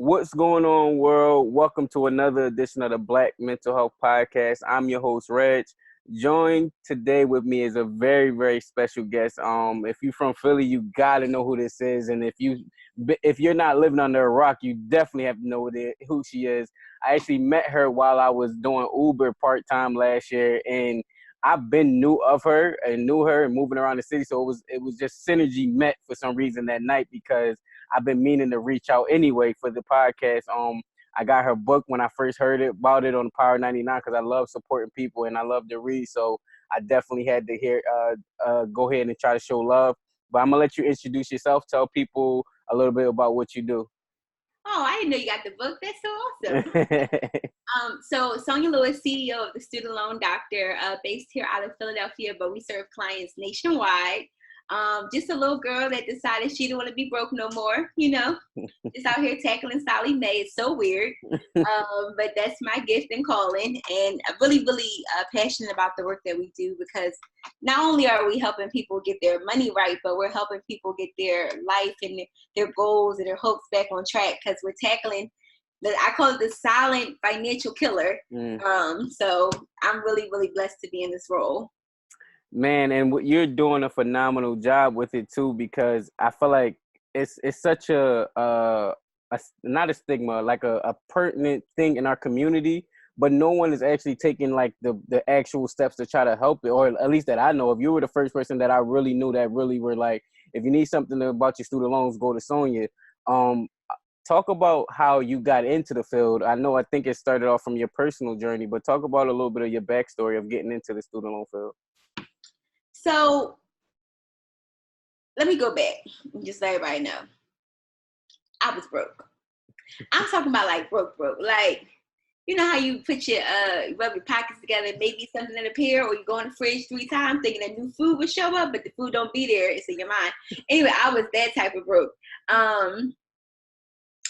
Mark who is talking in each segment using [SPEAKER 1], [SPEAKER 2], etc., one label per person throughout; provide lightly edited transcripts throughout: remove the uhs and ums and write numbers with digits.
[SPEAKER 1] What's going on, world? Welcome to another edition of the Black Mental Health Podcast. I'm your host, Reg. Joined today with me is a very, very special guest. If you're from Philly, you gotta know who this is, and if you're not living under a rock, you definitely have to know who she is. I actually met her while I was doing Uber part-time last year, and I've been knew her and moving around the city, so it was just synergy met for some reason that night because I've been meaning to reach out anyway for the podcast. I got her book when I first heard about it on Power 99 because I love supporting people and I love to read. So I definitely had to go ahead and try to show love. But I'm gonna let you introduce yourself. Tell people a little bit about what you do.
[SPEAKER 2] Oh, I didn't know you got the book. That's so awesome. So Sonia Lewis, CEO of the Student Loan Doctor, based here out of Philadelphia, but we serve clients nationwide. Just a little girl that decided she didn't want to be broke no more, just out here tackling Sally Mae. It's so weird. But that's my gift and calling. And I'm really, really passionate about the work that we do because not only are we helping people get their money right, but we're helping people get their life and their goals and their hopes back on track because we're tackling I call it the silent financial killer. So I'm really, really blessed to be in this role.
[SPEAKER 1] Man, and you're doing a phenomenal job with it too, because I feel like it's such a not a stigma, like a pertinent thing in our community, but no one is actually taking like the actual steps to try to help it, or at least that I know of. You were the first person that I really knew that really were like, if you need something about your student loans, go to Sonia. Talk about how you got into the field. I think it started off from your personal journey, but talk about a little bit of your backstory of getting into the student loan field.
[SPEAKER 2] So let me go back and just let everybody know. I was broke. I'm talking about like broke. Like, you know how you put you rub your pockets together, maybe something in appear, or you go in the fridge 3 times thinking that new food will show up, but the food don't be there. It's in your mind. Anyway, I was that type of broke.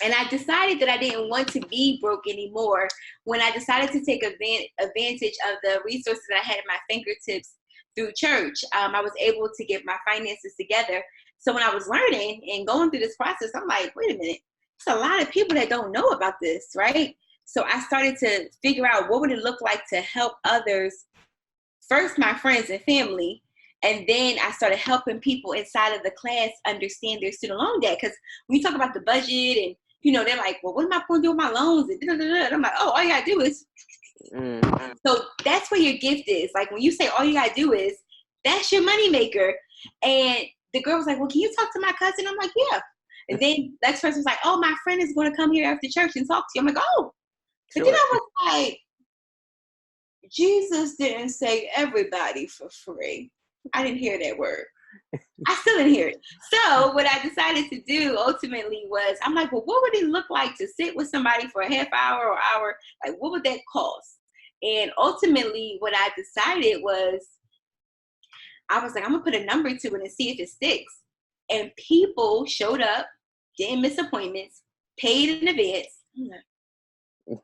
[SPEAKER 2] And I decided that I didn't want to be broke anymore when I decided to take advantage of the resources that I had at my fingertips through church. I was able to get my finances together. So when I was learning and going through this process, I'm like, wait a minute, there's a lot of people that don't know about this, right? So I started to figure out what would it look like to help others, first my friends and family, and then I started helping people inside of the class understand their student loan debt. Because when you talk about the budget and, they're like, well, what am I going to do with my loans? And I'm like, oh, all you got to do is. So that's where your gift is. Like when you say all you got to do is, that's your moneymaker. And the girl was like, well, can you talk to my cousin? I'm like, yeah. And then next person was like, oh, my friend is going to come here after church and talk to you. I'm like, oh. But then I was like, Jesus didn't say everybody for free. I didn't hear that word. I still didn't hear it. So what I decided to do ultimately was, I'm like, well, what would it look like to sit with somebody for a half hour or hour? Like, what would that cost? And ultimately what I decided was, I was like, I'm going to put a number to it and see if it sticks. And people showed up, didn't miss appointments, paid in advance.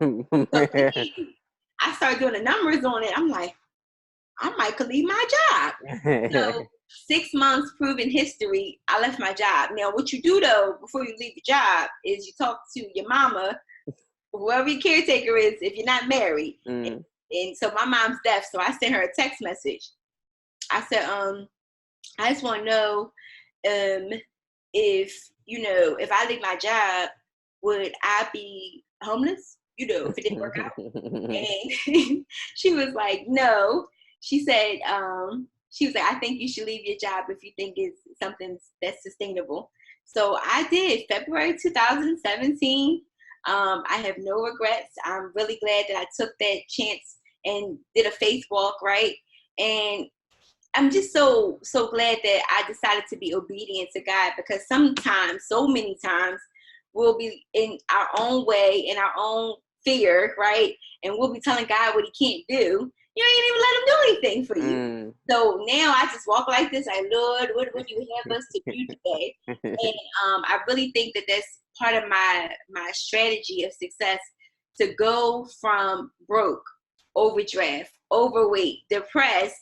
[SPEAKER 2] So I started doing the numbers on it. I'm like, I might could leave my job. So 6 months proven history, I left my job. Now, what you do though, before you leave the job is you talk to your mama, whoever your caretaker is, if you're not married. And so my mom's deaf. So I sent her a text message. I said, I just want to know if I leave my job, would I be homeless? If it didn't work out. And she was like, no. She said, I think you should leave your job if you think it's something that's sustainable. So I did. February 2017. I have no regrets. I'm really glad that I took that chance and did a faith walk, right? And I'm just so glad that I decided to be obedient to God, because sometimes, so many times, we'll be in our own way, in our own fear, right? And we'll be telling God what he can't do. You ain't even let him do anything for you. So now I just walk like this. Like, Lord, what do you have us to do today? And I really think that that's part of my strategy of success, to go from broke, overdraft, overweight, depressed,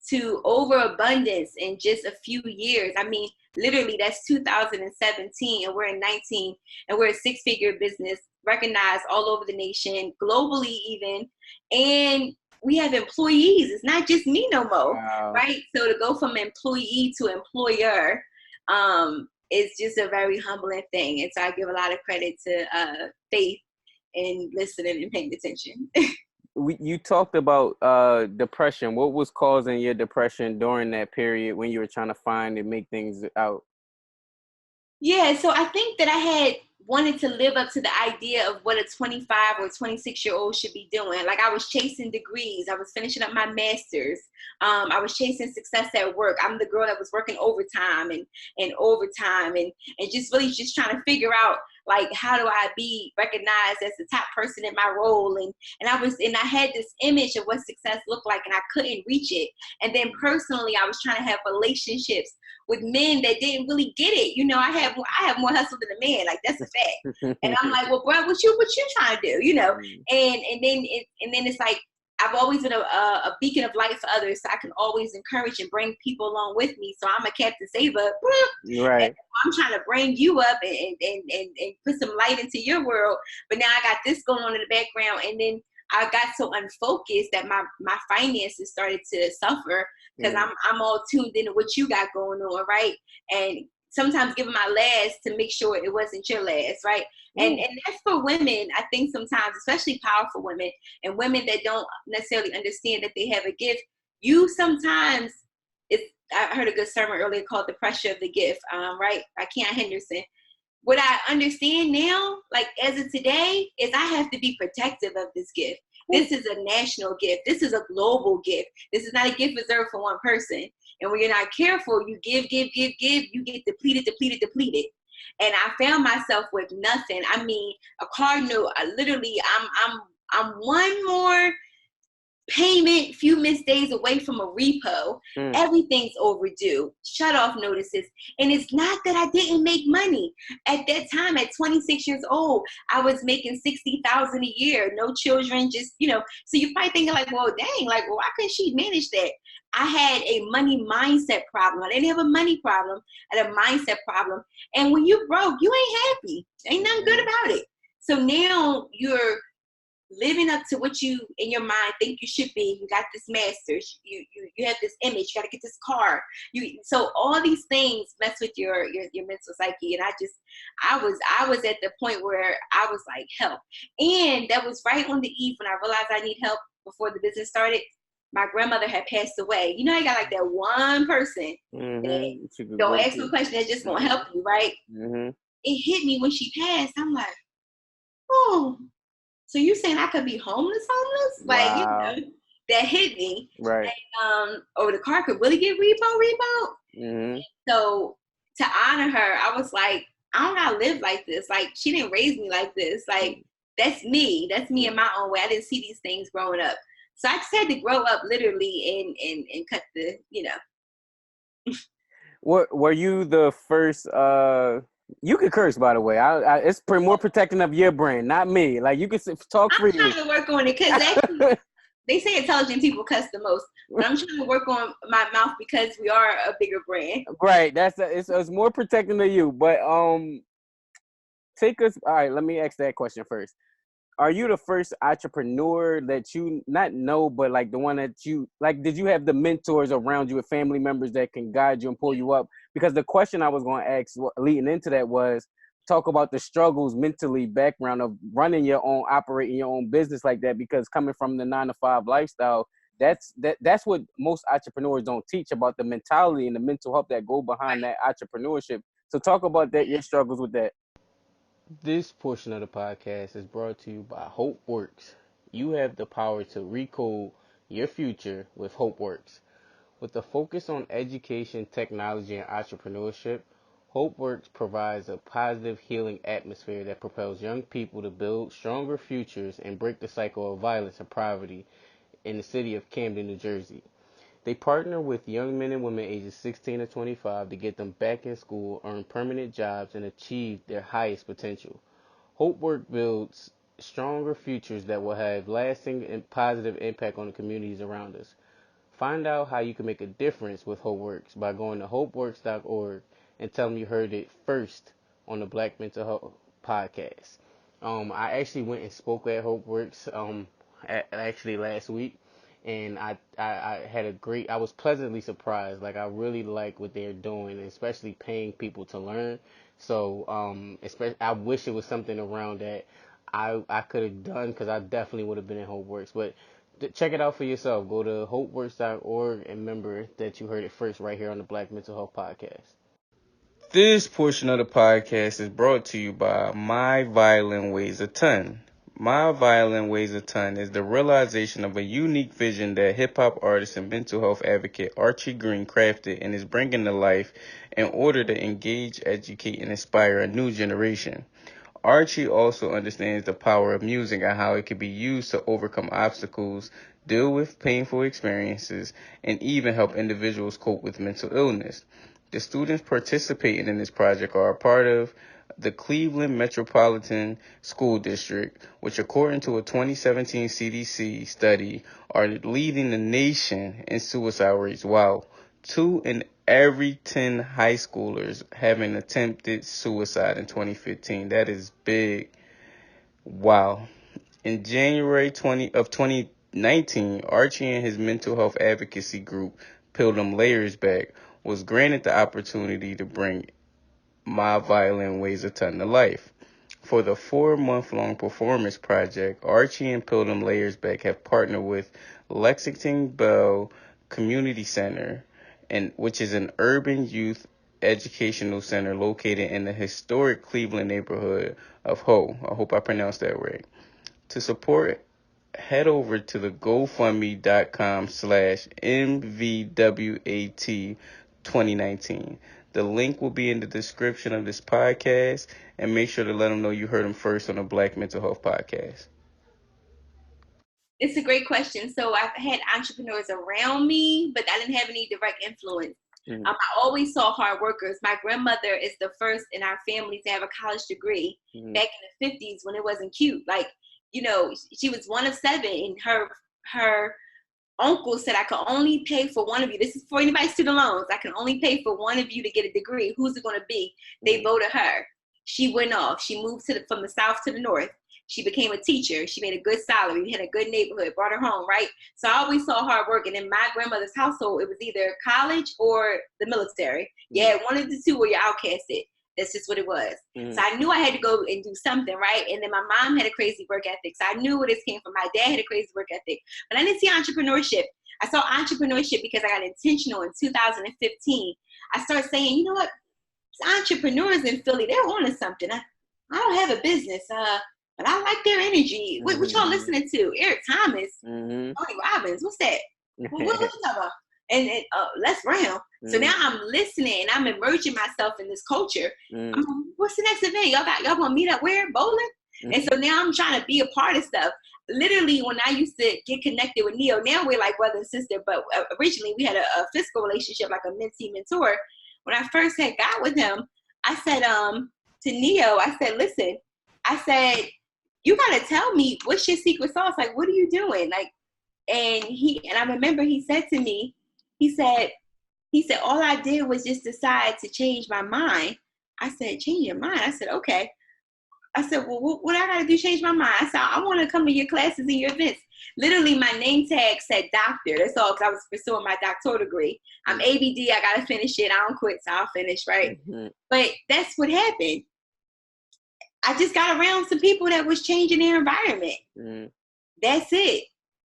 [SPEAKER 2] to overabundance in just a few years. I mean, literally that's 2017 and we're in 19 and we're a six-figure business recognized all over the nation, globally even, and we have employees. It's not just me no more,
[SPEAKER 1] Wow.
[SPEAKER 2] right? So to go from employee to employer is just a very humbling thing. And so I give a lot of credit to Faith and listening and paying attention.
[SPEAKER 1] You talked about depression. What was causing your depression during that period when you were trying to find and make things out?
[SPEAKER 2] Yeah, so I think that I had wanted to live up to the idea of what a 25 or 26-year-old should be doing. Like I was chasing degrees, I was finishing up my master's, I was chasing success at work. I'm the girl that was working overtime and overtime and just really just trying to figure out like how do I be recognized as the top person in my role and I had this image of what success looked like and I couldn't reach it. And then personally I was trying to have relationships with men that didn't really get it. You know, I have more hustle than a man. Like that's a fact. And I'm like, well, bro, what you trying to do? You know, and then it's like I've always been a beacon of light for others, so I can always encourage and bring people along with me. So I'm a captain saver.
[SPEAKER 1] Right.
[SPEAKER 2] And I'm trying to bring you up and put some light into your world. But now I got this going on in the background, and then I got so unfocused that my finances started to suffer because I'm all tuned into what you got going on, right? And sometimes giving my last to make sure it wasn't your last, right? And that's for women, I think sometimes, especially powerful women and women that don't necessarily understand that they have a gift. You sometimes, I heard a good sermon earlier called The Pressure of the Gift, right? By Keon Henderson. What I understand now, like as of today, is I have to be protective of this gift. This is a national gift. This is a global gift. This is not a gift reserved for one person. And when you're not careful, you give, you get depleted. And I found myself with nothing. I mean, a car note. I'm one more payment, few missed days away from a repo. Everything's overdue, shut off notices. And it's not that I didn't make money. At that time, at 26 years old, I was making $60,000 a year, no children, just, you know. So you're probably thinking like, well, dang, like, well, why couldn't she manage that? I had a money mindset problem. I didn't have a money problem. I had a mindset problem. And when you broke, you ain't happy. Ain't nothing good about it. So now you're living up to what you in your mind think you should be. You got this master's, you have this image, you got to get this car, so all these things mess with your mental psyche. And I was at the point where I was like, help. And that was right on the eve when I realized I need help. Before the business started, my grandmother had passed away. You know, I got like that one person that don't ask no question, that's just gonna help you, right? It hit me when she passed. I'm like, oh, so you saying I could be homeless?
[SPEAKER 1] Wow.
[SPEAKER 2] Like, you know, that hit me.
[SPEAKER 1] Right.
[SPEAKER 2] And, or the car could really get repo. So to honor her, I was like, I don't gotta live like this. Like, she didn't raise me like this. Like, that's me. That's me in my own way. I didn't see these things growing up. So I just had to grow up literally and cut the, you know.
[SPEAKER 1] Were you the first you could curse, by the way. It's more protecting of your brain, not me. Like, you can talk freely.
[SPEAKER 2] I'm trying to work on it because actually they say intelligent people cuss the most, but I'm trying to work on my mouth because we are a bigger brand.
[SPEAKER 1] Right. It's more protecting of you. But take us. All right. Let me ask that question first. Are you the first entrepreneur that you not know, but like the one that you like? Did you have the mentors around you, with family members that can guide you and pull you up? Because the question I was going to ask leading into that was talk about the struggles mentally, background of running your own, operating your own business like that. Because coming from the 9-to-5 lifestyle, that's what most entrepreneurs don't teach about, the mentality and the mental health that go behind that entrepreneurship. So talk about that, your struggles with that. This portion of the podcast is brought to you by HopeWorks. You have the power to recode your future with HopeWorks. With a focus on education, technology, and entrepreneurship, HopeWorks provides a positive, healing atmosphere that propels young people to build stronger futures and break the cycle of violence and poverty in the city of Camden, New Jersey. They partner with young men and women ages 16 to 25 to get them back in school, earn permanent jobs, and achieve their highest potential. HopeWorks builds stronger futures that will have lasting and positive impact on the communities around us. Find out how you can make a difference with HopeWorks by going to hopeworks.org and tell them you heard it first on the Black Mental Health Podcast. I actually went and spoke at HopeWorks actually last week, and I had a great. I was pleasantly surprised. Like I really like what they're doing, especially paying people to learn. So especially I wish it was something around that I could have done because I definitely would have been in HopeWorks. But check it out for yourself. Go to hopeworks.org and remember that you heard it first right here on the Black Mental Health Podcast. This portion of the podcast is brought to you by My Violin Weighs a Ton. My Violin Weighs a Ton is the realization of a unique vision that hip-hop artist and mental health advocate Archie Green crafted and is bringing to life in order to engage, educate, and inspire a new generation. Archie also understands the power of music and how it can be used to overcome obstacles, deal with painful experiences, and even help individuals cope with mental illness. The students participating in this project are a part of the Cleveland Metropolitan School District, which according to a 2017 CDC study are leading the nation in suicide rates. Wow. 2 in every 10 high schoolers having attempted suicide in 2015. That is big. Wow. In January 2019, Archie and his mental health advocacy group, Pilgrim Layers Back, was granted the opportunity to bring My Violin Weighs a Ton to life. For the 4-month-long performance project, Archie and Pilgrim Layers Back have partnered with Lexington Bell Community Center, which is an urban youth educational center located in the historic Cleveland neighborhood of Ho. I hope I pronounced that right. To support, head over to the GoFundMe.com/MVWAT2019. The link will be in the description of this podcast, and make sure to let them know you heard them first on the Black Mental Health Podcast.
[SPEAKER 2] It's a great question. So I've had entrepreneurs around me, but I didn't have any direct influence. I always saw hard workers. My grandmother is the first in our family to have a college degree back in the 50s when it wasn't cute. Like, you know, she was one of 7, and her uncle said, I could only pay for one of you. This is for anybody's student loans. I can only pay for one of you to get a degree. Who's it going to be? They voted her. She went off. She moved from the south to the north. She became a teacher. She made a good salary, had a good neighborhood, brought her home, right? So I always saw hard work. And in my grandmother's household, it was either college or the military. Yeah, one of the two where you're outcasted. That's just what it was. So I knew I had to go and do something, right? And then my mom had a crazy work ethic. So I knew where this came from. My dad had a crazy work ethic. But I didn't see entrepreneurship. I saw entrepreneurship because I got intentional in 2015. I started saying, you know what? Entrepreneurs in Philly, they're on to something. I don't have a business, but I like their energy. What y'all listening to? Eric Thomas, Tony Robbins. What's that? What are you talking about? And Les Brown. So now I'm listening and I'm immersing myself in this culture. What's the next event? Y'all gonna meet up where? Bowling? And so now I'm trying to be a part of stuff. Literally, when I used to get connected with Neo, now we're like brother and sister, but originally we had a physical relationship, like a mentee mentor. When I first had got with him, I said to Neo, I said, listen, I said, you gotta tell me what's your secret sauce? Like, what are you doing? Like, and I remember he said to me, he said, all I did was just decide to change my mind. I said, change your mind? I said, okay. I said, well, what I got to do to change my mind? I said, I want to come to your classes and your events. Literally, my name tag said doctor. That's all, because I was pursuing my doctoral degree. I'm ABD. I got to finish it. I don't quit, so I'll finish, right? But that's what happened. I just got around some people that was changing their environment. That's it.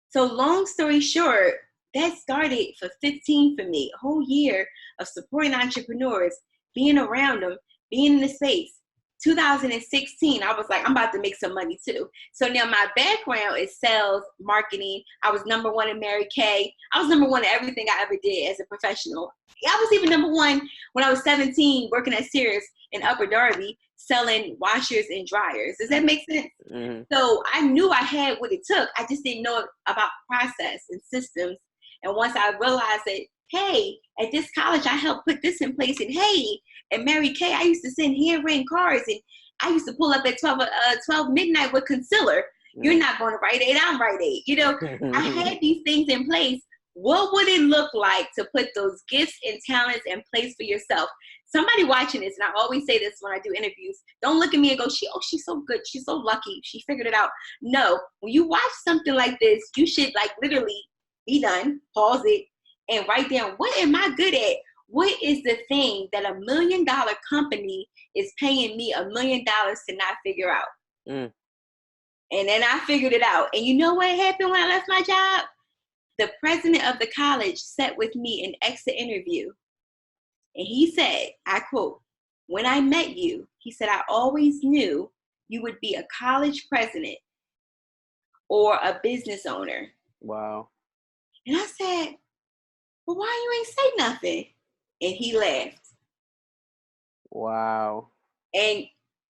[SPEAKER 2] So long story short, that started for 15 for me. A whole year of supporting entrepreneurs, being around them, being in the space. 2016, I was like, I'm about to make some money too. So now my background is sales, marketing. I was number 1 in Mary Kay. I was number 1 in everything I ever did as a professional. I was even number 1 when I was 17, working at Sears in Upper Darby, selling washers and dryers. Does that make sense? So I knew I had what it took. I just didn't know about process and systems. And once I realized that, hey, at this college, I helped put this in place. And hey, at Mary Kay, I used to send handwritten cards. And I used to pull up at 12 midnight with concealer. You're not going to Rite Aid, I'm Rite Aid. You know, I had these things in place. What would it look like to put those gifts and talents in place for yourself? Somebody watching this, and I always say this when I do interviews, don't look at me and go, she's so good, she's so lucky, she figured it out. No, when you watch something like this, you should like literally be done, pause it, and write down, what am I good at? What is the thing that $1 million company is paying me $1 million to not figure out?
[SPEAKER 1] Mm.
[SPEAKER 2] And then I figured it out. And you know what happened when I left my job? The president of the college sat with me in exit interview. And he said, I quote, when I met you, he said, I always knew you would be a college president or a business owner.
[SPEAKER 1] Wow.
[SPEAKER 2] And I said, well, why you ain't say nothing? And he laughed.
[SPEAKER 1] Wow.
[SPEAKER 2] And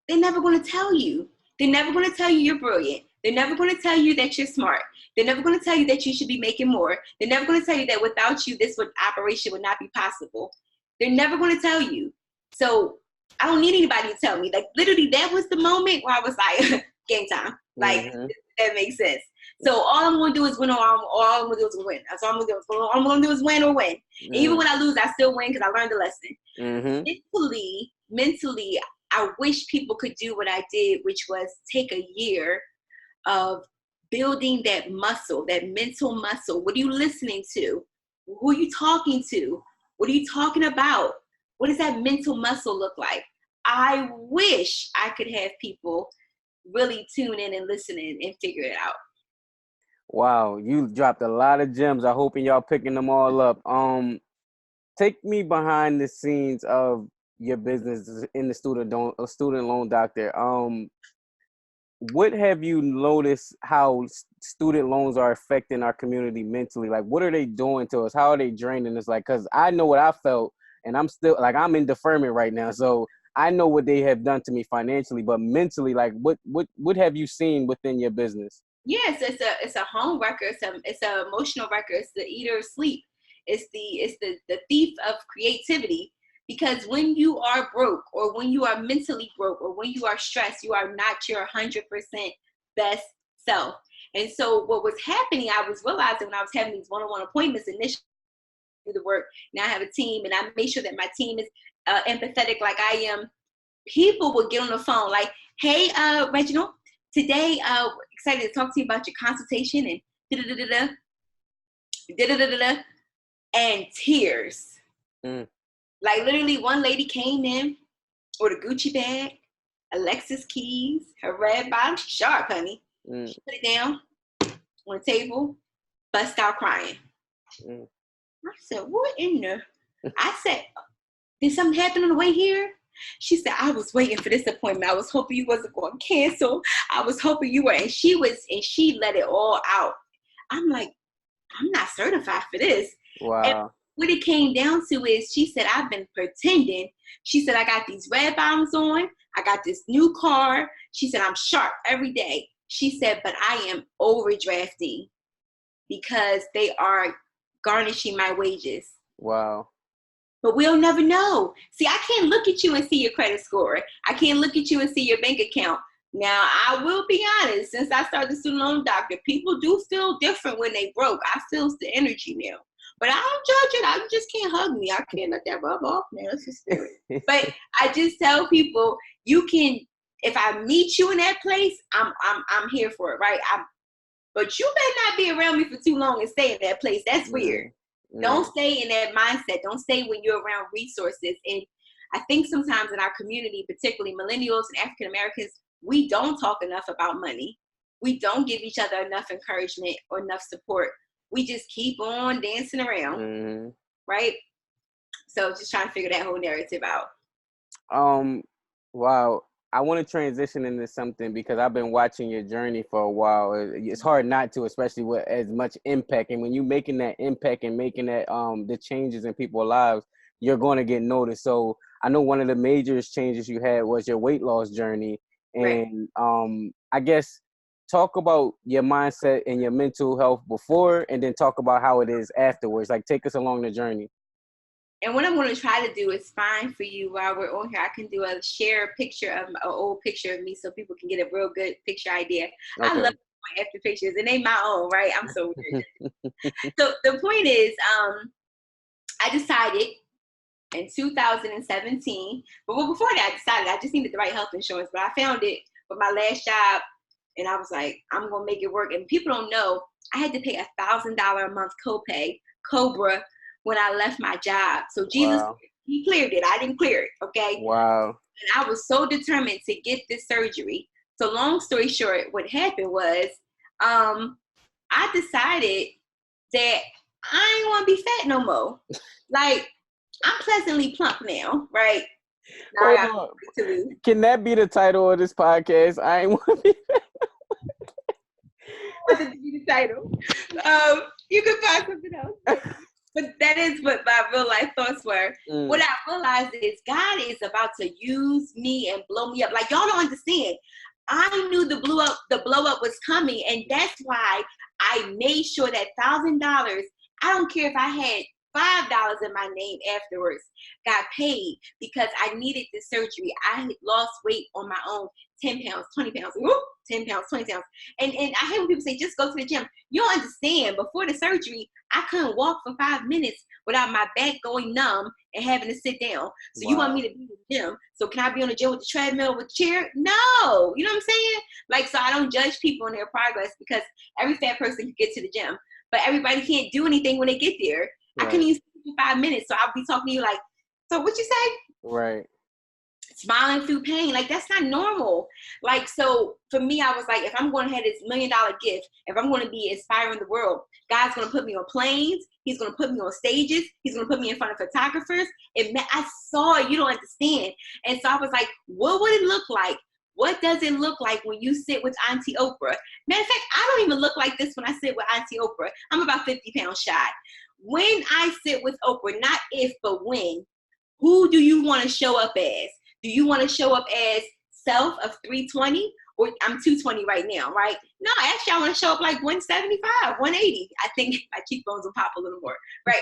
[SPEAKER 2] they're never going to tell you. They're never going to tell you you're brilliant. They're never going to tell you that you're smart. They're never going to tell you that you should be making more. They're never going to tell you that without you, this operation would not be possible. They're never going to tell you. So I don't need anybody to tell me. Like literally, that was the moment where I was like, game time. Like that makes sense. So all I'm going to do is win, or all I'm going to do is win. That's all I'm going to do. All I'm going to do is win or win. And even when I lose, I still win because I learned the lesson. Mentally, I wish people could do what I did, which was take a year of building that muscle, that mental muscle. What are you listening to? Who are you talking to? What are you talking about? What does that mental muscle look like? I wish I could have people really tune in and listen in and figure it out.
[SPEAKER 1] Wow, you dropped a lot of gems. I hope y'all picking them all up. Take me behind the scenes of your business in the student loan doctor. What have you noticed how student loans are affecting our community mentally? Like, what are they doing to us? How are they draining us? Like, because I know what I felt, and I'm still like, I'm in deferment right now, so I know what they have done to me financially, but mentally, like, what have you seen within your business?
[SPEAKER 2] Yes, it's a home wrecker. It's an emotional wrecker. It's the eater of sleep. It's the thief of creativity. Because when you are broke, or when you are mentally broke, or when you are stressed, you are not your 100% best self. And so what was happening, I was realizing when I was having these one-on-one appointments initially, do the work. Now I have a team, and I make sure that my team is empathetic like I am. People would get on the phone like, hey, Reginald, today, excited to talk to you about your consultation, and da-da-da-da-da, da-da-da-da-da, and tears. Like literally one lady came in with a Gucci bag, a Lexus keys, her red bottom, sharp, honey. She put it down on the table, bust out crying. I said, what in the? I said, did something happen on the way here? She said, I was waiting for this appointment. I was hoping you wasn't going to cancel. I was hoping you were. And she let it all out. I'm like, I'm not certified for this.
[SPEAKER 1] Wow.
[SPEAKER 2] And what it came down to is she said, I've been pretending. She said, I got these red bottoms on. I got this new car. She said, I'm sharp every day. She said, but I am overdrafting because they are garnishing my wages.
[SPEAKER 1] Wow.
[SPEAKER 2] But we'll never know. See, I can't look at you and see your credit score. I can't look at you and see your bank account. Now, I will be honest, since I started the student loan doctor, people do feel different when they broke. I feel the energy now. But I don't judge it. I just can't hug me. I can't let that rub off now. It's a spirit. But I just tell people, you can, if I meet you in that place, I'm here for it, right? But you better not be around me for too long and stay in that place. That's weird. Don't stay in that mindset. Don't stay when you're around resources. And I think sometimes in our community, particularly millennials and African Americans, we don't talk enough about money. We don't give each other enough encouragement or enough support. We just keep on dancing around, right? So just trying to figure that whole narrative out.
[SPEAKER 1] Wow. I want to transition into something because I've been watching your journey for a while. It's hard not to, especially with as much impact. And when you're making that impact and making that the changes in people's lives, you're going to get noticed. So I know one of the major changes you had was your weight loss journey. And I guess talk about your mindset and your mental health before, and then talk about how it is afterwards. Like, take us along the journey.
[SPEAKER 2] And what I'm going to try to do is find for you while we're on here. I can do share a picture of an old picture of me so people can get a real good picture idea. Okay. I love after pictures, and they my own, right? I'm so weird. So the point is, I decided in 2017, but before that, I decided I just needed the right health insurance, but I found it with my last job, and I was like, I'm gonna make it work. And people don't know, I had to pay $1,000 a month copay, Cobra, when I left my job. So Jesus,
[SPEAKER 1] Wow.
[SPEAKER 2] he cleared it. I didn't clear it, okay?
[SPEAKER 1] Wow.
[SPEAKER 2] And I was so determined to get this surgery. So long story short, what happened was, I decided that I ain't want to be fat no more. Like, I'm pleasantly plump now, right? Now I got to lose.
[SPEAKER 1] Can that be the title of this podcast? I ain't want to be fat.
[SPEAKER 2] To be the title. You can find something else. But that is what my real life thoughts were. What I realized is God is about to use me and blow me up. Like, y'all don't understand. I knew the blow up was coming, and that's why I made sure that $1,000, I don't care if I had $5 in my name afterwards, got paid, because I needed this surgery. I had lost weight on my own, 10 pounds, 20 pounds, 10 pounds, 20 pounds. And I hate when people say, just go to the gym. You don't understand. Before the surgery, I couldn't walk for 5 minutes without my back going numb and having to sit down. So you want me to be in the gym? So can I be on the gym with the treadmill, with the chair? No. You know what I'm saying? Like, so I don't judge people in their progress, because every fat person can get to the gym, but everybody can't do anything when they get there. Right. I couldn't even speak for 5 minutes. So I'll be talking to you like, so what you say?
[SPEAKER 1] Right.
[SPEAKER 2] Smiling through pain. Like, that's not normal. Like, so for me, I was like, if I'm going to have this $1 million gift, if I'm going to be inspiring the world, God's going to put me on planes. He's going to put me on stages. He's going to put me in front of photographers. I saw it. You don't understand. And so I was like, what would it look like? What does it look like when you sit with Auntie Oprah? Matter of fact, I don't even look like this when I sit with Auntie Oprah. I'm about 50 pounds shy. When I sit with Oprah, not if, but when, who do you want to show up as? Do you want to show up as self of 320? Or I'm 220 right now, right? No, actually, I want to show up like 175, 180. I think my cheekbones will pop a little more, right?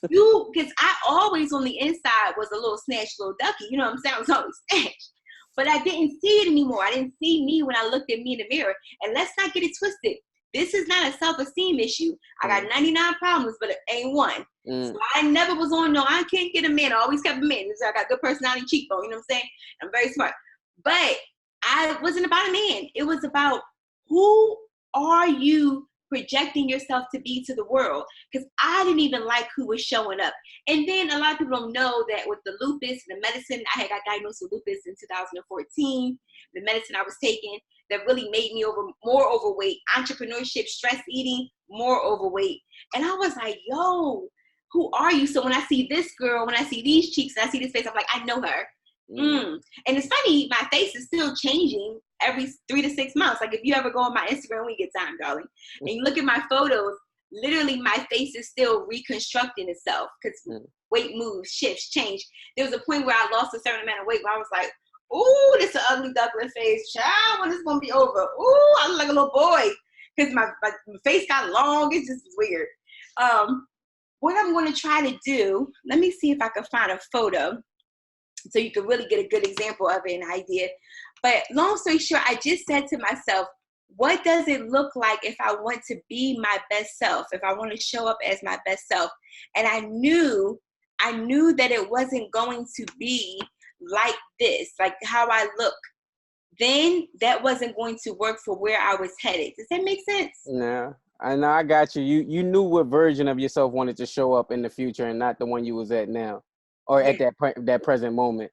[SPEAKER 2] Because I always on the inside was a little snatched little ducky. You know what I'm saying? I was always snatched. But I didn't see it anymore. I didn't see me when I looked at me in the mirror. And let's not get it twisted. This is not a self-esteem issue. I got 99 problems, but it ain't one. So I never was on, no, I can't get a man. I always kept a man. I got good personality, cheekbone, you know what I'm saying? I'm very smart. But I wasn't about a man. It was about, who are you projecting yourself to be to the world? Because I didn't even like who was showing up. And then a lot of people don't know that with the lupus and the medicine, I had got diagnosed with lupus in 2014. The medicine I was taking that really made me more overweight, entrepreneurship, stress eating, more overweight. And I was like, yo, who are you? So when I see this girl, when I see these cheeks, and I see this face, I'm like, I know her. And it's funny, my face is still changing every 3 to 6 months. Like, if you ever go on my Instagram when you get time, darling, and you look at my photos, literally my face is still reconstructing itself, because weight moves, shifts, change. There was a point where I lost a certain amount of weight where I was like, ooh, this is an ugly duckling face. Child, when is going to be over? Ooh, I look like a little boy, because my face got long. It just was weird. What I'm going to try to do, let me see if I can find a photo so you can really get a good example of it, an idea. But long story short, I just said to myself, what does it look like if I want to be my best self, if I want to show up as my best self? And I knew that it wasn't going to be like this, like how I look. Then that wasn't going to work for where I was headed. Does that make sense?
[SPEAKER 1] Yeah. I know, I got you. You knew what version of yourself wanted to show up in the future, and not the one you was at now, or at that present moment.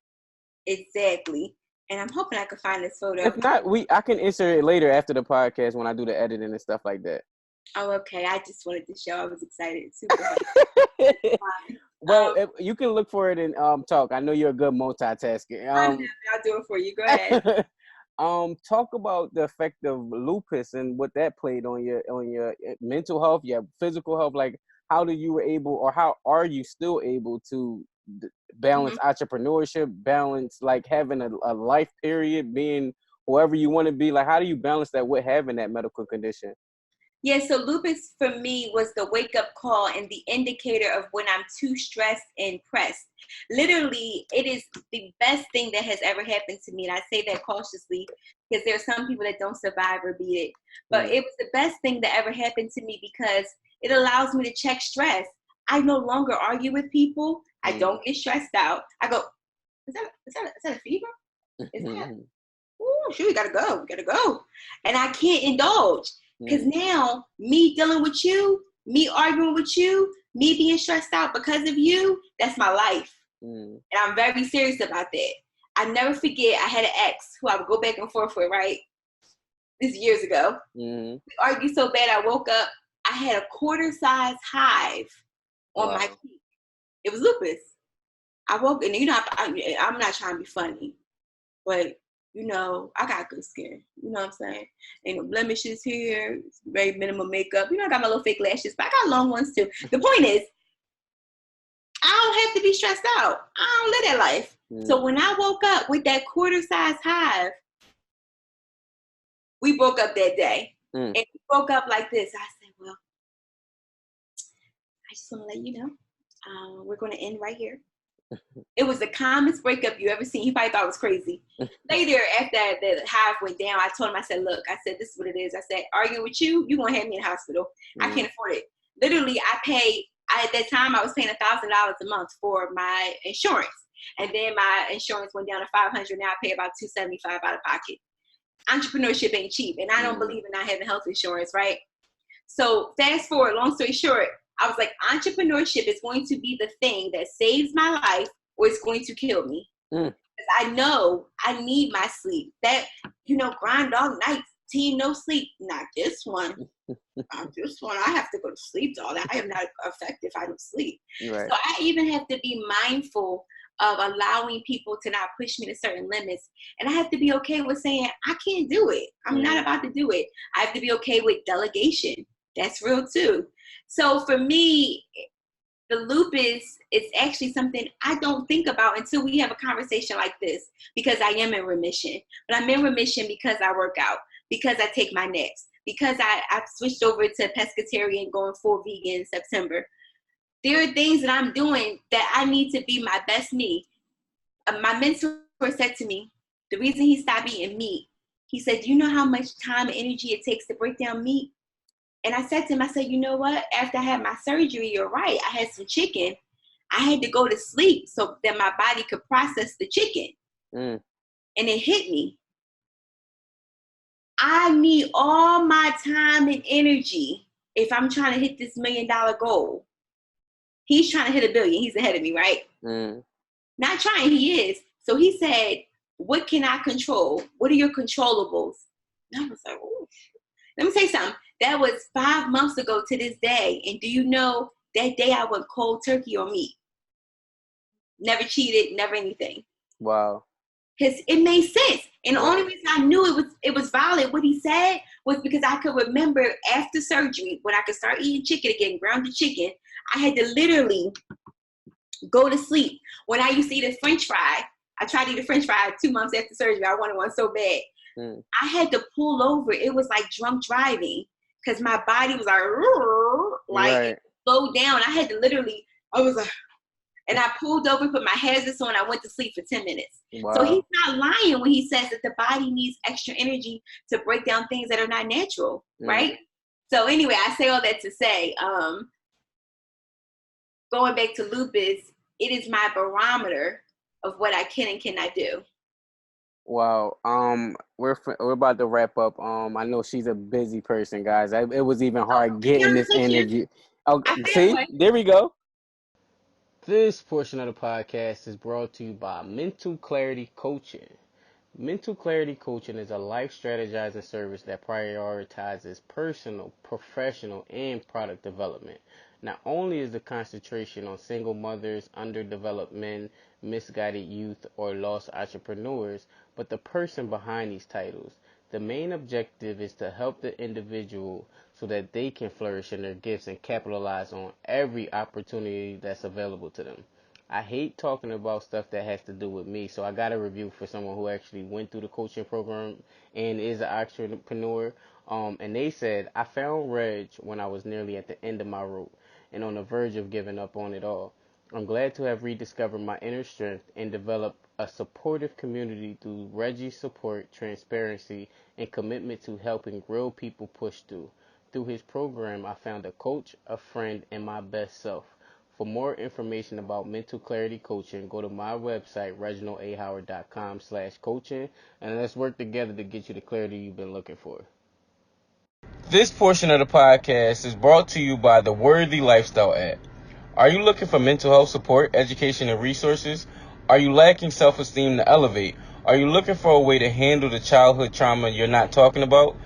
[SPEAKER 2] Exactly. And I'm hoping I can find this photo.
[SPEAKER 1] If not, I can insert it later after the podcast when I do the editing and stuff like that.
[SPEAKER 2] Oh, okay. I just wanted to show. I was excited. Super.
[SPEAKER 1] Well, you can look for it and talk. I know you're a good multitasker.
[SPEAKER 2] I'll do it for you. Go ahead.
[SPEAKER 1] Talk about the effect of lupus and what that played on your mental health, your physical health. Like, how are you still able to balance entrepreneurship, balance like having a life period, being whoever you want to be? Like, how do you balance that with having that medical condition?
[SPEAKER 2] Yeah, so lupus for me was the wake up call and the indicator of when I'm too stressed and pressed. Literally, it is the best thing that has ever happened to me. And I say that cautiously because there are some people that don't survive or beat it. But it was the best thing that ever happened to me because it allows me to check stress. I no longer argue with people. I don't get stressed out. I go, is that a fever? Is that, oh, shoot, we gotta go. And I can't indulge. Because now, me dealing with you, me arguing with you, me being stressed out because of you, that's my life. And I'm very serious about that. I never forget, I had an ex who I would go back and forth with, right? This is years ago. We argued so bad, I woke up, I had a quarter-size hive on my cheek. It was lupus. I woke, and I'm not trying to be funny, but I got good skin. You know what I'm saying? Ain't no blemishes here. It's very minimal makeup. I got my little fake lashes, but I got long ones too. The point is, I don't have to be stressed out. I don't live that life. So when I woke up with that quarter-size hive, we broke up that day. And we broke up like this. I said, well, I just want to let you know, we're going to end right here. It was the calmest breakup you ever seen. He probably thought it was crazy. Later, after the hive went down, I told him, I said, look, I said, this is what it is. I said, arguing with you, you're going to have me in the hospital. I can't afford it. Literally, at that time, I was paying $1,000 a month for my insurance. And then my insurance went down to $500. Now I pay about $275 out of pocket. Entrepreneurship ain't cheap. And I don't believe in not having health insurance, right? So fast forward, long story short, I was like, entrepreneurship is going to be the thing that saves my life or it's going to kill me. Because I know I need my sleep. That, grind all night, teen, no sleep. Not this one. Not this one. I have to go to sleep, dog. I am not effective if I don't sleep. Right. So I even have to be mindful of allowing people to not push me to certain limits. And I have to be okay with saying, I can't do it. I'm not about to do it. I have to be okay with delegation. That's real too. So for me, the lupus is actually something I don't think about until we have a conversation like this, because I am in remission. But I'm in remission because I work out, because I take my naps, because I've switched over to pescatarian, going full vegan in September. There are things that I'm doing that I need to be my best me. My mentor said to me, the reason he stopped eating meat, he said, do you know how much time and energy it takes to break down meat? And I said to him, I said, you know what? After I had my surgery, you're right. I had some chicken. I had to go to sleep so that my body could process the chicken. And it hit me. I need all my time and energy if I'm trying to hit this $1 million goal. He's trying to hit $1 billion. He's ahead of me, right? Not trying, he is. So he said, what can I control? What are your controllables? And I was like, oh, let me say something. That was 5 months ago to this day. And do you know that day I went cold turkey on meat? Never cheated, never anything.
[SPEAKER 1] Wow.
[SPEAKER 2] Because it made sense. And the only reason I knew it was valid, what he said, was because I could remember after surgery, when I could start eating chicken again, grounded chicken, I had to literally go to sleep. When I used to eat a French fry, I tried to eat a French fry 2 months after surgery. I wanted one so bad. I had to pull over. It was like drunk driving because my body was like slowed down. I had to literally, I was like, and I pulled over, put my hazards on. I went to sleep for 10 minutes. Wow. So he's not lying when he says that the body needs extra energy to break down things that are not natural, right? So anyway, I say all that to say, going back to lupus, it is my barometer of what I can and cannot do.
[SPEAKER 1] Wow. We're about to wrap up. I know she's a busy person, guys. It was even hard getting this energy. Okay, see, there we go. This portion of the podcast is brought to you by Mental Clarity Coaching. Mental Clarity Coaching is a life strategizing service that prioritizes personal, professional, and product development. Not only is the concentration on single mothers, underdeveloped men, misguided youth, or lost entrepreneurs, but the person behind these titles. The main objective is to help the individual so that they can flourish in their gifts and capitalize on every opportunity that's available to them. I hate talking about stuff that has to do with me. So I got a review for someone who actually went through the coaching program and is an entrepreneur. And they said, I found Reg when I was nearly at the end of my rope and on the verge of giving up on it all. I'm glad to have rediscovered my inner strength and developed a supportive community through Reggie's support, transparency, and commitment to helping real people push through. Through his program, I found a coach, a friend, and my best self. For more information about mental clarity coaching, go to my website, reginaldahoward.com/coaching, and let's work together to get you the clarity you've been looking for. This portion of the podcast is brought to you by the Worthy Lifestyle app. Are you looking for mental health support, education, and resources? Are you lacking self-esteem to elevate? Are you looking for a way to handle the childhood trauma you're not talking about?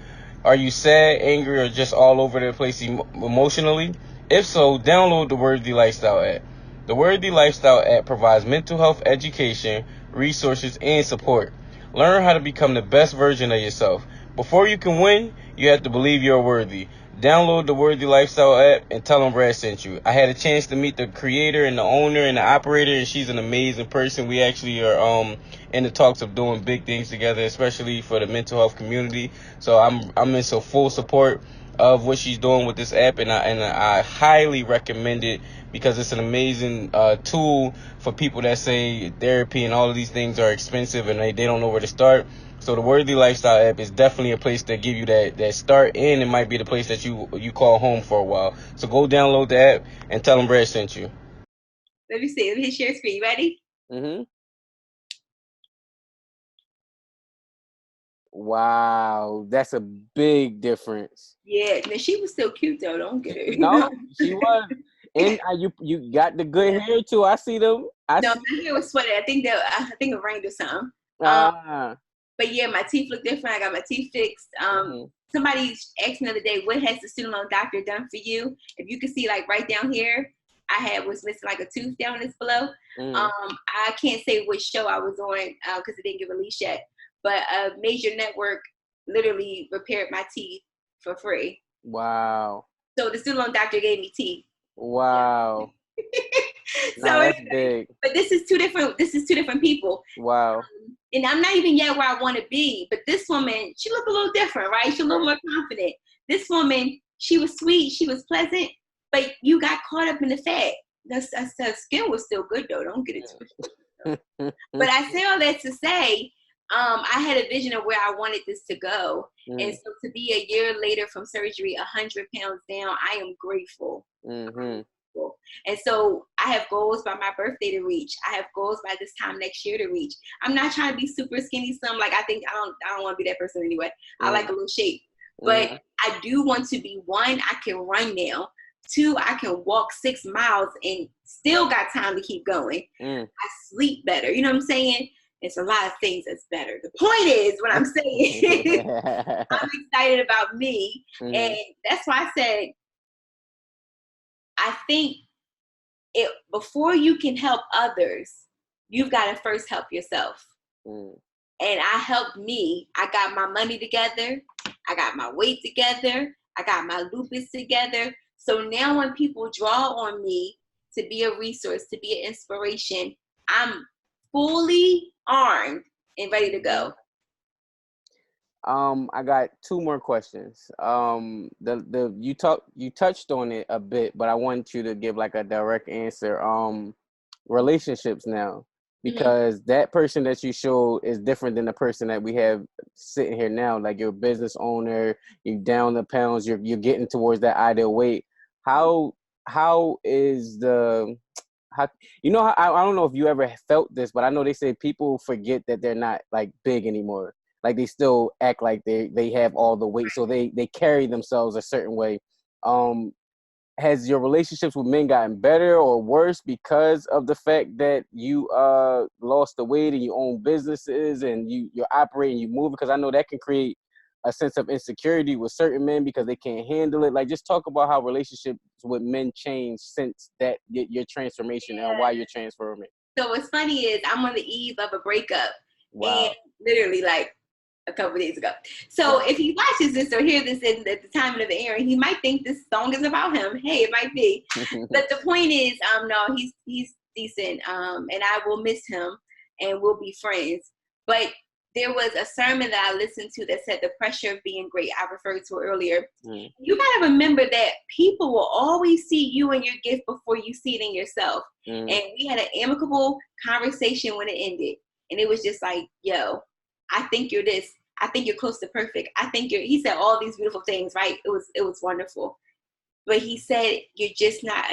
[SPEAKER 1] Are you sad, angry, or just all over the place emotionally? If so, download the Worthy Lifestyle app. The Worthy Lifestyle app provides mental health education, resources, and support. Learn how to become the best version of yourself. Before you can win, you have to believe you're worthy. Download the Worthy Lifestyle app and tell them Brad sent you. I had a chance to meet the creator and the owner and the operator, and she's an amazing person. We actually are in the talks of doing big things together, especially for the mental health community. So I'm in so full support of what she's doing with this app, and I highly recommend it because it's an amazing tool for people that say therapy and all of these things are expensive and they don't know where to start. So the Worthy Lifestyle app is definitely a place to give you that start, and it might be the place that you call home for a while. So go download the app and tell them Brad sent you.
[SPEAKER 2] Let me see. Let me share screen. Ready?
[SPEAKER 1] Mm-hmm. Wow, that's a big difference.
[SPEAKER 2] Yeah, now she was still cute though. Don't get it.
[SPEAKER 1] No, she was. And you got the good hair too. I see them.
[SPEAKER 2] No, my hair was sweaty. I think it rained or something.
[SPEAKER 1] Ah.
[SPEAKER 2] But yeah, my teeth look different. I got my teeth fixed. Somebody asked me the other day, what has the student loan doctor done for you? If you can see, like right down here, was missing like a tooth down this below. I can't say which show I was on because it didn't get released yet. But a major network literally repaired my teeth for free.
[SPEAKER 1] Wow.
[SPEAKER 2] So the student loan doctor gave me teeth.
[SPEAKER 1] Wow.
[SPEAKER 2] So
[SPEAKER 1] that's big.
[SPEAKER 2] But this is two different people.
[SPEAKER 1] Wow.
[SPEAKER 2] And I'm not even yet where I want to be. But this woman, she looked a little different, right? She's a little more confident. This woman, she was sweet, she was pleasant, but you got caught up in the fat. Her skin was still good though. Don't get it twisted. But I say all that to say, I had a vision of where I wanted this to go. And so to be a year later from surgery, 100 pounds down, I am grateful. And so I have goals by my birthday to reach. I have goals by this time next year to reach. I'm not trying to be super skinny. I think I don't want to be that person anyway. I like a little shape. But I do want to be, one, I can run now. Two, I can walk 6 miles and still got time to keep going. I sleep better. You know what I'm saying? It's a lot of things that's better. The point is, what I'm saying, I'm excited about me. And that's why I said, I think before you can help others, you've got to first help yourself. And I helped me. I got my money together. I got my weight together. I got my lupus together. So now when people draw on me to be a resource, to be an inspiration, I'm fully armed and ready to go.
[SPEAKER 1] I got 2 more questions. You touched on it a bit, but I want you to give like a direct answer. Relationships now, because that person that you show is different than the person that we have sitting here now. Like you're a business owner, you down the pounds, you're getting towards that ideal weight. How is the how I don't know if you ever felt this, but I know they say people forget that they're not like big anymore. Like they still act like they have all the weight, so they carry themselves a certain way. Has your relationships with men gotten better or worse because of the fact that you lost the weight and you own businesses and you're operating, you move? Because I know that can create a sense of insecurity with certain men because they can't handle it. Like, just talk about how relationships with men change since that your transformation and why you're transforming.
[SPEAKER 2] So what's funny is I'm on the eve of a breakup.
[SPEAKER 1] Wow.
[SPEAKER 2] And literally like a couple of days ago. So if he watches this or hears this at the time of the airing, he might think this song is about him. Hey, it might be. But the point is, no, he's decent, and I will miss him, and we'll be friends. But there was a sermon that I listened to that said the pressure of being great. I referred to it earlier. You got to remember that people will always see you and your gift before you see it in yourself. And we had an amicable conversation when it ended. And it was just like, yo, I think you're this. I think you're close to perfect. I think he said all these beautiful things, right? It was wonderful. But he said, you're just not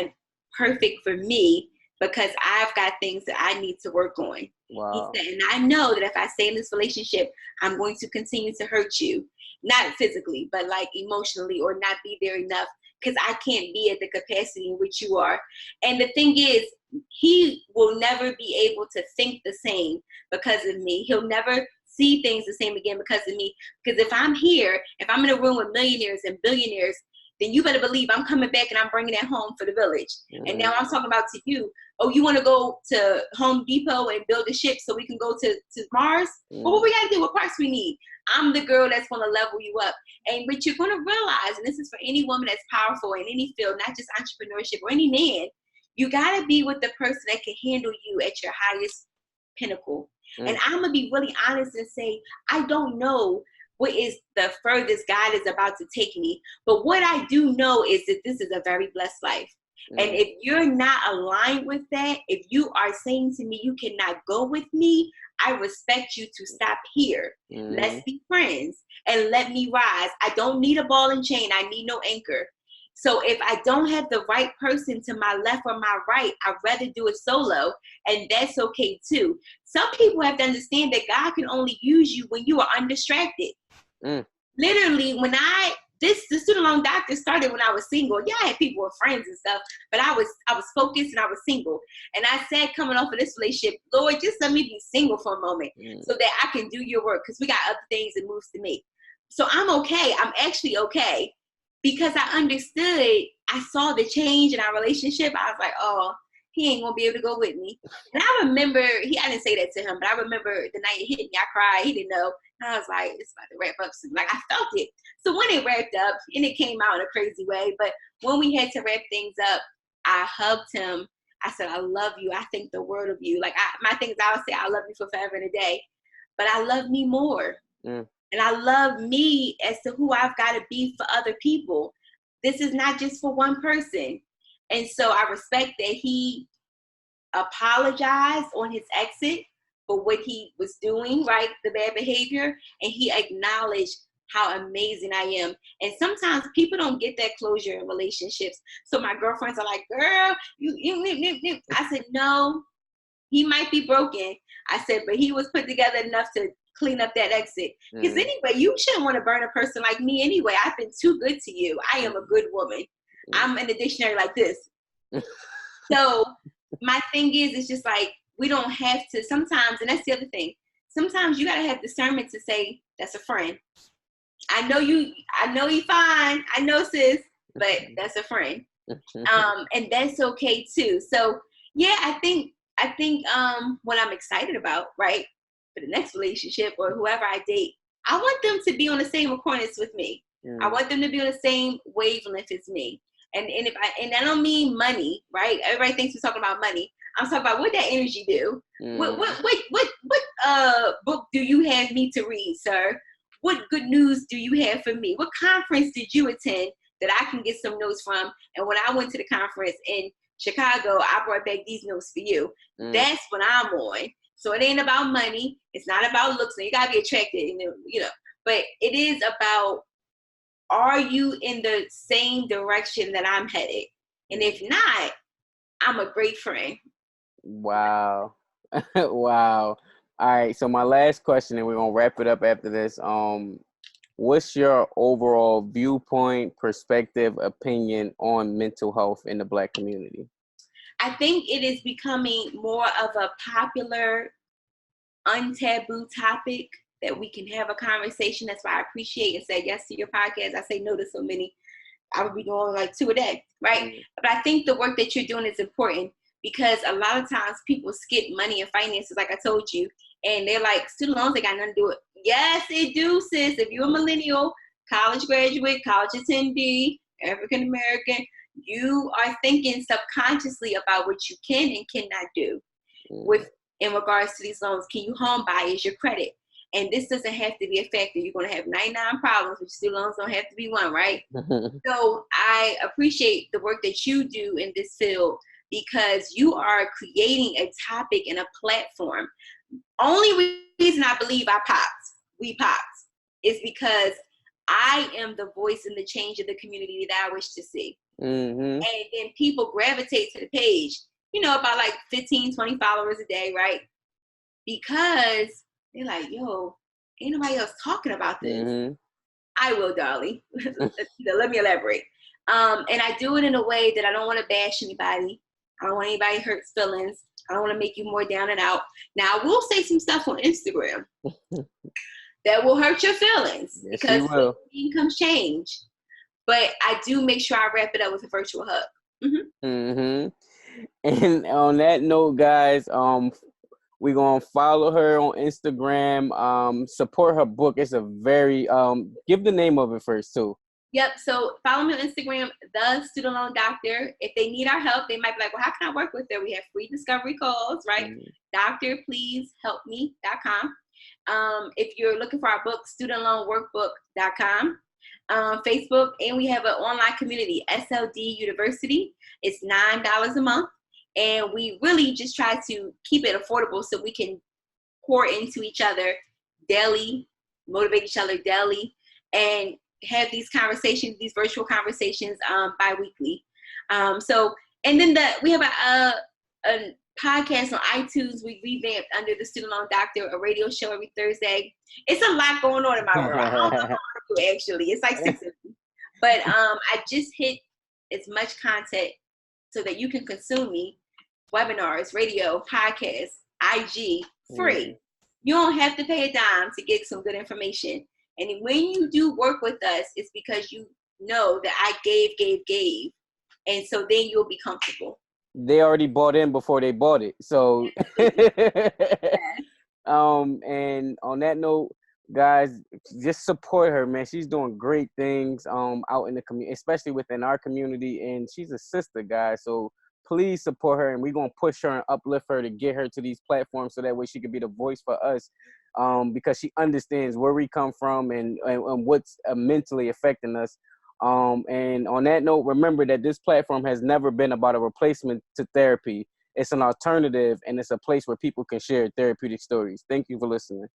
[SPEAKER 2] perfect for me because I've got things that I need to work on.
[SPEAKER 1] Wow.
[SPEAKER 2] He said, and I know that if I stay in this relationship, I'm going to continue to hurt you. Not physically, but like emotionally, or not be there enough because I can't be at the capacity in which you are. And the thing is, he will never be able to think the same because of me. He'll never see things the same again because of me. Because if I'm here, if I'm in a room with millionaires and billionaires, then you better believe I'm coming back and I'm bringing that home for the village. And now I'm talking about to you. Oh, you want to go to Home Depot and build a ship so we can go to Mars? Well, what we got to do? What parts we need? I'm the girl that's going to level you up. And what you're going to realize, and this is for any woman that's powerful in any field, not just entrepreneurship or any man, you got to be with the person that can handle you at your highest pinnacle. And I'm going to be really honest and say, I don't know what is the furthest God is about to take me. But what I do know is that this is a very blessed life. And if you're not aligned with that, if you are saying to me, you cannot go with me, I respect you to stop here. Let's be friends and let me rise. I don't need a ball and chain. I need no anchor. So if I don't have the right person to my left or my right, I'd rather do it solo, and that's okay too. Some people have to understand that God can only use you when you are undistracted. Literally, when the student loan doctor started when I was single. Yeah, I had people with friends and stuff, but I was focused and I was single. And I said, coming off of this relationship, Lord, just let me be single for a moment so that I can do your work, because we got other things and moves to make. So I'm okay. I'm actually okay. Because I understood, I saw the change in our relationship. I was like, oh, he ain't gonna be able to go with me. And I remember, I didn't say that to him, but I remember the night it hit me, I cried, he didn't know. And I was like, it's about to wrap up soon. Like, I felt it. So when it wrapped up, and it came out in a crazy way, but when we had to wrap things up, I hugged him. I said, I love you. I think the world of you. Like, my thing is, I would say, I love you for forever and a day. But I love me more. And I love me as to who I've got to be for other people. This is not just for one person. And so I respect that he apologized on his exit for what he was doing, right? The bad behavior. And he acknowledged how amazing I am. And sometimes people don't get that closure in relationships. So my girlfriends are like, girl, you. I said, no, he might be broken. I said, but he was put together enough to clean up that exit. Because anyway, you shouldn't want to burn a person like me anyway. I've been too good to you. I am a good woman. I'm in the dictionary like this. So my thing is, it's just like, we don't have to sometimes, and that's the other thing. Sometimes you got to have discernment to say, that's a friend. I know you fine. I know, sis, but that's a friend. And that's okay too. So yeah, I think what I'm excited about, right, for the next relationship or whoever I date, I want them to be on the same accordance with me. I want them to be on the same wavelength as me. And I don't mean money, right? Everybody thinks we're talking about money. I'm talking about what that energy do. What book do you have me to read, sir? What good news do you have for me? What conference did you attend that I can get some notes from? And when I went to the conference in Chicago, I brought back these notes for you. That's what I'm on. So it ain't about money. It's not about looks. You gotta be attracted, you know. But it is about, are you in the same direction that I'm headed? And if not, I'm a great friend.
[SPEAKER 1] Wow. Wow. All right. So my last question, and we're gonna wrap it up after this. What's your overall viewpoint, perspective, opinion on mental health in the Black community?
[SPEAKER 2] I think it is becoming more of a popular, untaboo topic that we can have a conversation. That's why I appreciate and say yes to your podcast. I say no to so many. I would be doing like 2 a day, right? But I think the work that you're doing is important, because a lot of times people skip money and finances, like I told you, and they're like, student loans, they got nothing to do with it. Yes, it do, sis. If you're a millennial, college graduate, college attendee, African American, You are thinking subconsciously about what you can and cannot do with in regards to these loans. Can you home buy? Is your credit? And this doesn't have to be a factor. You're going to have 99 problems, but student loans don't have to be one, right? So I appreciate the work that you do in this field, because you are creating a topic and a platform. Only reason I believe we popped, is because I am the voice and the change of the community that I wish to see. And then people gravitate to the page, about like 15, 20 followers a day, right? Because they're like, yo, ain't nobody else talking about this. I will, darling. Let me elaborate. And I do it in a way that I don't want to bash anybody. I don't want anybody hurt's feelings. I don't want to make you more down and out. Now, I will say some stuff on Instagram that will hurt your feelings, because incomes change. But I do make sure I wrap it up with a virtual hug.
[SPEAKER 1] And on that note, guys, we're going to follow her on Instagram, support her book. It's a very, give the name of it first, too.
[SPEAKER 2] Yep. So follow me on Instagram, The Student Loan Doctor. If they need our help, they might be like, well, how can I work with her? We have free discovery calls, right? DoctorPleaseHelpMe.com. If you're looking for our book, StudentLoanWorkbook.com. Facebook, and we have an online community, SLD University. It's $9 a month. And we really just try to keep it affordable so we can pour into each other daily, motivate each other daily, and have these conversations, these virtual conversations, bi-weekly. And then we have a podcast on iTunes. We revamped under The Student Loan Doctor, a radio show every Thursday. It's a lot going on in my world. I don't know how to do, actually. It's like 6 of them. But I just hit as much content so that you can consume me. Webinars, radio, podcasts, IG, free. You don't have to pay a dime to get some good information. And when you do work with us, it's because you know that I gave. And so then you'll be comfortable.
[SPEAKER 1] They already bought in before they bought it. So, and on that note, guys, just support her, man. She's doing great things out in the community, especially within our community. And she's a sister, guys. So please support her, and we're going to push her and uplift her to get her to these platforms so that way she can be the voice for us, because she understands where we come from and what's mentally affecting us. And on that note, remember that this platform has never been about a replacement to therapy. It's an alternative, and it's a place where people can share therapeutic stories. Thank you for listening.